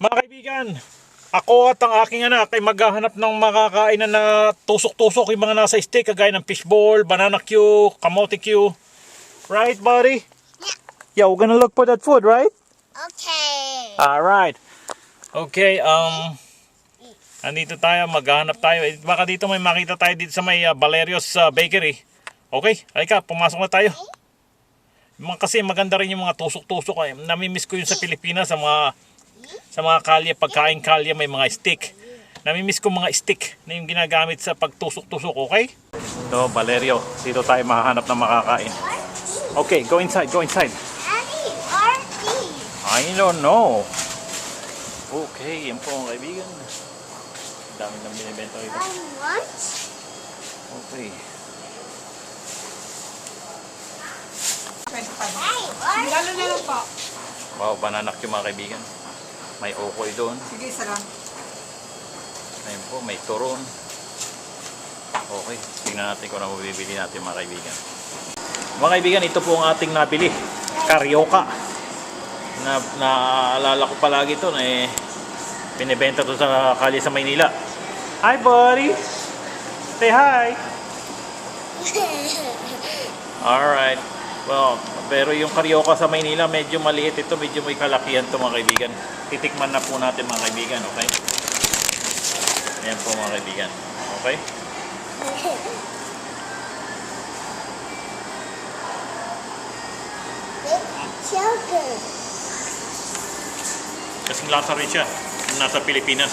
Mga kaibigan, ako at ang aking anak ay maghahanap ng makakain na tusok-tusok yung mga nasa steak kagaya ng fishball, banana Q, kamote Q. Right, buddy? Yeah, we're gonna look for that food, right? Okay. Alright. Okay, andito tayo, maghahanap tayo. Baka dito may makita tayo dito sa may Valerio's Bakery. Okay, halika, pumasok na tayo. Kasi maganda rin yung mga tusok-tusok. Namimiss ko yun sa Pilipinas, sa mga kalye, pagkain kalye may mga stick. Namimiss ko mga stick na yung ginagamit sa pagtusok-tusok, okay? Ito, Valerio. Dito tayo mahahanap ng makakain. Okay, go inside, go inside. Daddy, Artie. I don't know. Okay, yan po mga kaibigan. Dami nang binibenta ito. I want. Okay. Hey, Lalo na lang po. Wow, bananak yung mga kaibigan. May okoy doon. Sige, isa lang. Ayun po, may turon. Okay, tingnan natin kung ano mabibili natin mga kaibigan. Mga kaibigan, ito po ang ating nabili. Carioca. Naalala ko palagi ito na binibenta to sa kalye sa Maynila. Hi buddy! Say hi! Alright. Well, pero yung Carioca sa Maynila medyo maliit ito, medyo may kalakihan ito mga kaibigan. Titikman na po natin mga kaibigan, okay? Ayan po mga kaibigan. Okay? Sugar. Kasing lasa rin siya. Yung nasa Pilipinas.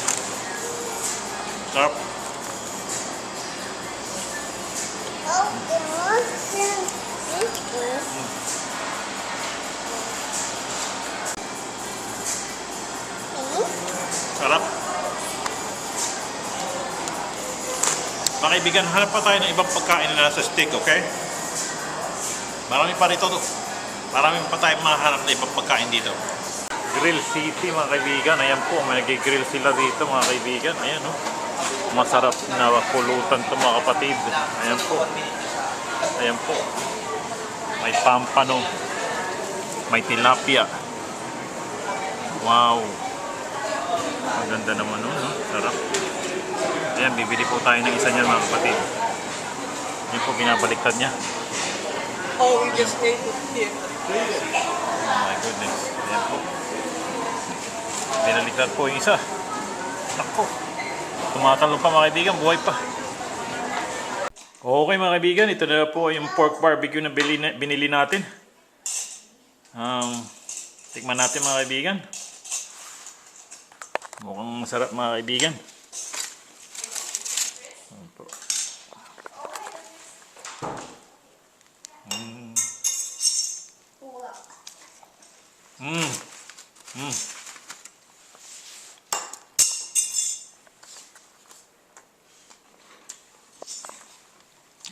Sarap. Oh, it wants some. Sarap. Mga kaibigan, hanap pa tayo ng ibang pagkain na nasa stick, okay? Marami pa rito to. Marami pa tayo mahanap na ibang pagkain dito. Grill City mga kaibigan. Ayan po, may nag-grill sila dito mga kaibigan. Ayan o. Masarap na pulutan to mga kapatid. Ayan po. Ayan po. May pampano. May tilapia. Wow. Ang ganda naman no? Sarap. Ayan, bibili po tayo ng isa niyan mga kapatid. Yan po, binabaliktad niya. Oh, we just ate it here. Oh my goodness. Ayan po. Binaliktad po yung isa. Nako. Tumatalon pa mga kaibigan, buhay pa. Okay mga kaibigan, ito na po yung pork barbecue na binili natin. Tikman natin mga kaibigan. Mukhang masarap mga kaibigan.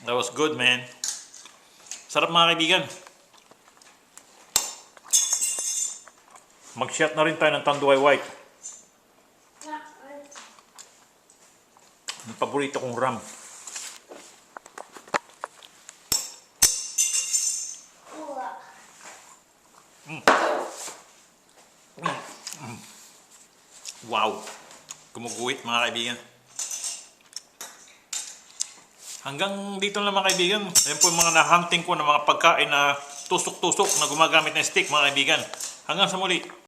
That was good, man. Sarap mga kaibigan. Mag-shot na rin tayo ng Tanduay White. Ang paborito kong ram. Wow. Gumuguhit mga kaibigan. Hanggang dito lang mga kaibigan. Ayan po yung mga na-hunting ko ng mga pagkain na tusok-tusok na gumagamit ng stick mga kaibigan. Hanggang sa muli.